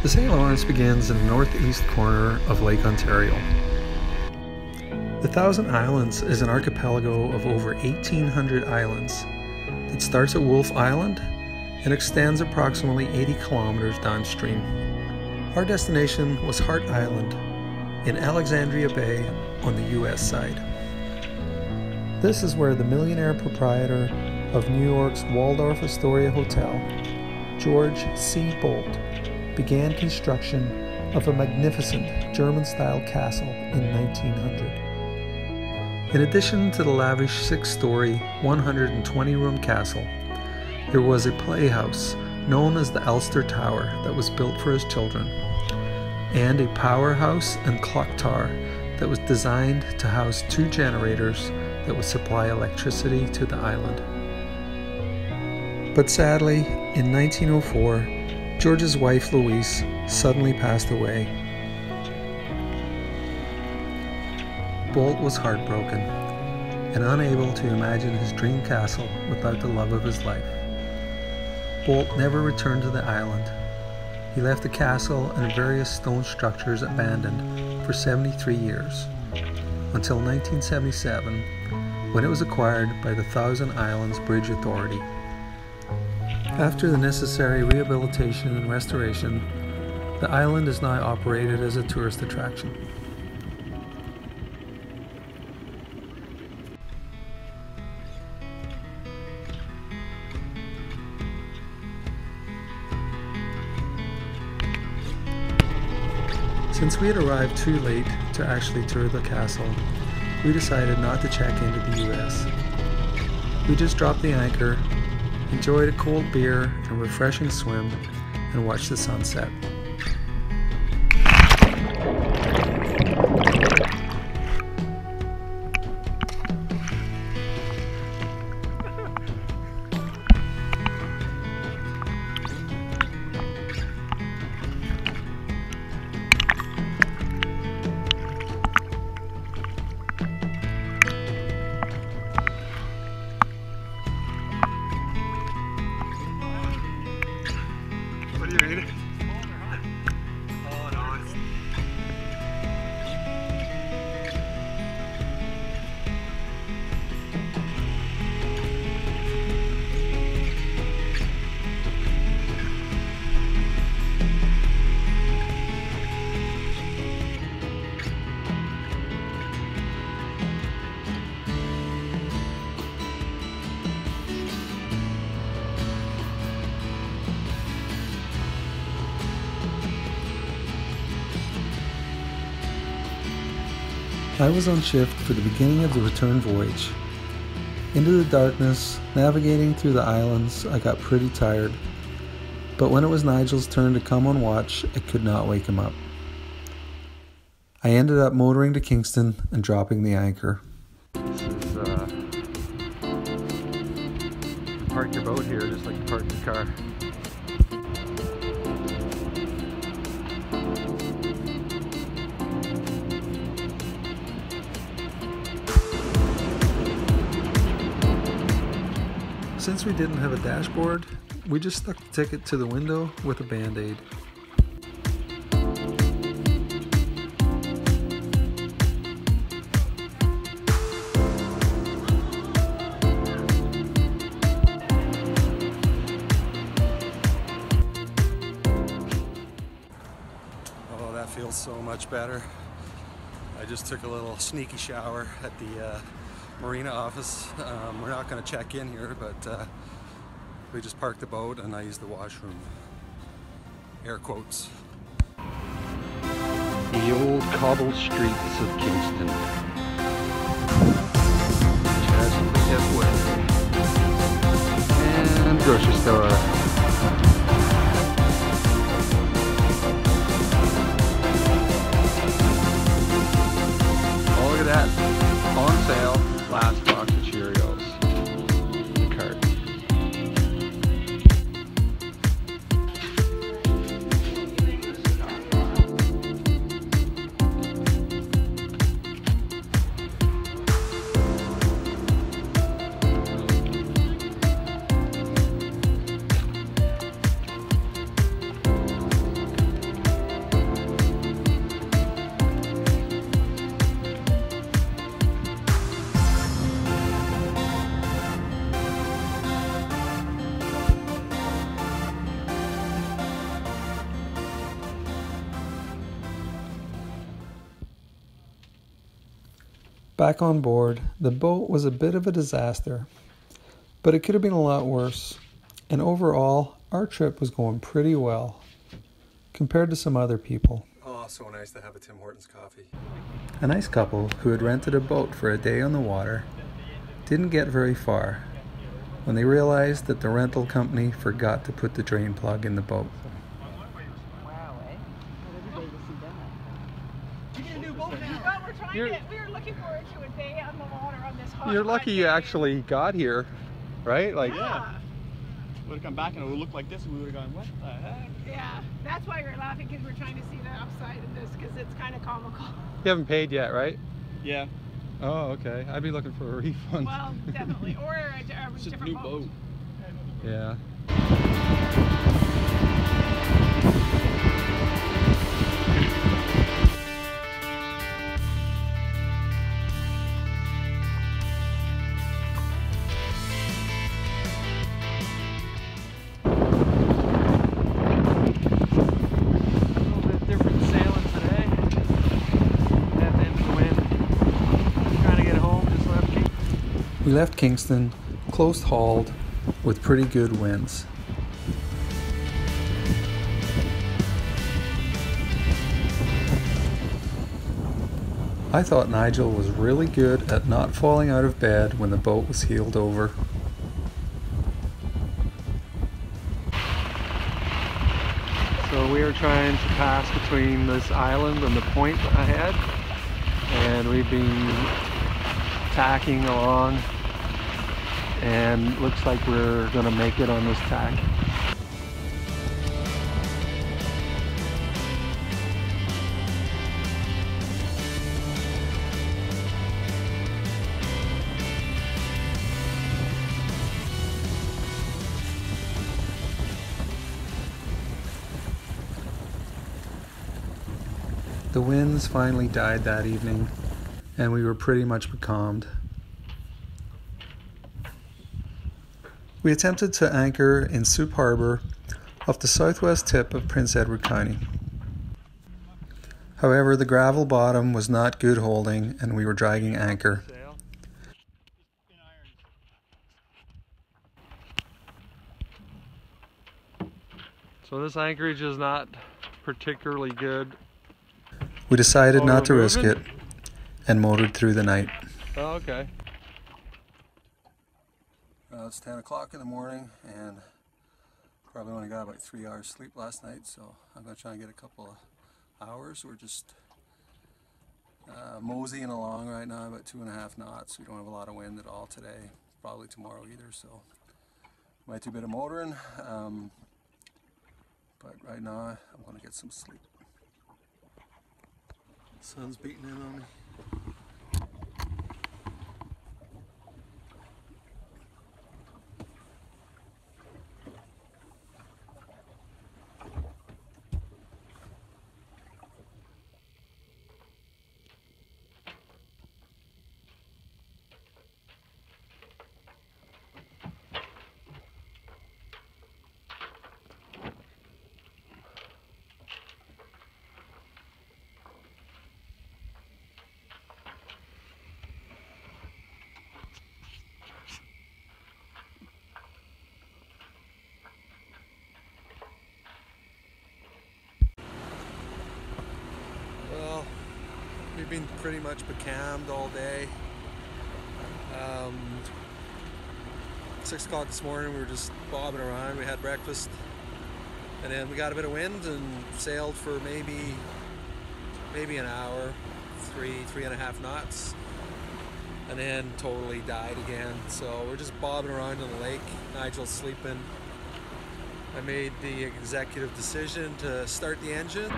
The St. Lawrence begins in the northeast corner of Lake Ontario. The Thousand Islands is an archipelago of over 1,800 islands that starts at Wolfe Island and extends approximately 80 kilometers downstream. Our destination was Hart Island in Alexandria Bay on the US side. This is where the millionaire proprietor of New York's Waldorf Astoria Hotel, George C. Bolt, began construction of a magnificent German-style castle in 1900. In addition to the lavish 6-story, 120-room castle, there was a playhouse known as the Elster Tower that was built for his children, and a powerhouse and clock tower that was designed to house 2 generators that would supply electricity to the island. But sadly, in 1904, George's wife Louise suddenly passed away. Bolt was heartbroken and unable to imagine his dream castle without the love of his life. Bolt never returned to the island. He left the castle and various stone structures abandoned for 73 years, until 1977, when it was acquired by the Thousand Islands Bridge Authority. After the necessary rehabilitation and restoration, the island is now operated as a tourist attraction. Since we had arrived too late to actually tour the castle, we decided not to check into the US. We just dropped the anchor, enjoyed a cold beer and refreshing swim, and watched the sunset. What are you reading? Oh, nice. I was on shift for the beginning of the return voyage. Into the darkness, navigating through the islands, I got pretty tired. But when it was Nigel's turn to come on watch, I could not wake him up. I ended up motoring to Kingston and dropping the anchor. This is, park your boat here just like you park your car. Since we didn't have a dashboard, we just stuck the ticket to the window with a band-aid. Oh, that feels so much better. I just took a little sneaky shower at the marina office. We're not going to check in here, but we just parked the boat and I used the washroom. Air quotes. The old cobbled streets of Kingston. Chesapeake Way. And grocery store. Oh, look at that. On sale. Last box of Cheerios. The cart. Back on board, the boat was a bit of a disaster, but it could have been a lot worse, and overall, our trip was going pretty well, compared to some other people. Oh, so nice to have a Tim Hortons coffee. A nice couple who had rented a boat for a day on the water didn't get very far when they realized that the rental company forgot to put the drain plug in the boat. We were looking forward to a day on the water on this hot. You're lucky you actually got here, right? Like, Yeah. Would have come back and it would look like this and we would have gone, what the heck? Yeah. That's why we're laughing, because we're trying to see the upside of this, because it's kind of comical. you haven't paid yet, right? Yeah. Oh, okay. I'd be looking for a refund. Well, definitely. Or a It's just a different new boat. Yeah. We left Kingston close-hauled with pretty good winds. I thought Nigel was really good at not falling out of bed when the boat was heeled over. So we are trying to pass between this island and the point ahead, and we've been tacking along, and looks like we're gonna make it on this tack. The winds finally died that evening, and we were pretty much becalmed. We attempted to anchor in Soup Harbor off the southwest tip of Prince Edward County. However, the gravel bottom was not good holding, and we were dragging anchor. So this anchorage is not particularly good. We decided Oh, not to we're risk it moving? and motored through the night. Oh, okay. It's 10 o'clock in the morning and probably only got about 3 hours sleep last night, so I'm going to try and get a couple of hours. We're just moseying along right now, about 2.5 knots. We don't have a lot of wind at all today, probably tomorrow either, so might do a bit of motoring, but right now I'm going to get some sleep. Sun's beating in on me. Well, we've been pretty much becalmed all day. 6 o'clock this morning, we were just bobbing around. We had breakfast, and then we got a bit of wind and sailed for maybe an hour, 3.5 knots, and then totally died again. So we're just bobbing around in the lake. Nigel's sleeping. I made the executive decision to start the engine.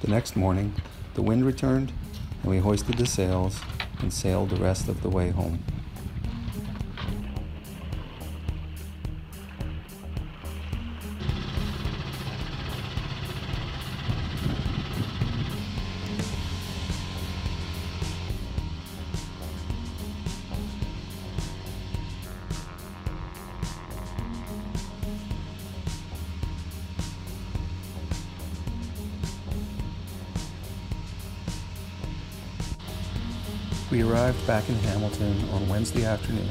The next morning, the wind returned and we hoisted the sails and sailed the rest of the way home. We arrived back in Hamilton on Wednesday afternoon,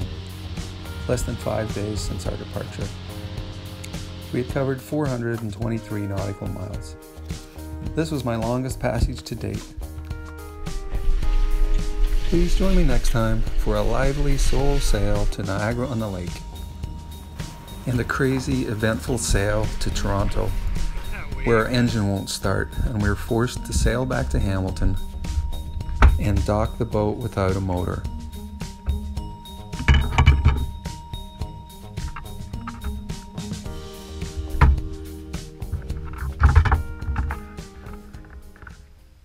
less than 5 days since our departure. We had covered 423 nautical miles. This was my longest passage to date. Please join me next time for a lively solo sail to Niagara-on-the-Lake and a crazy, eventful sail to Toronto, where our engine won't start and we're forced to sail back to Hamilton and dock the boat without a motor.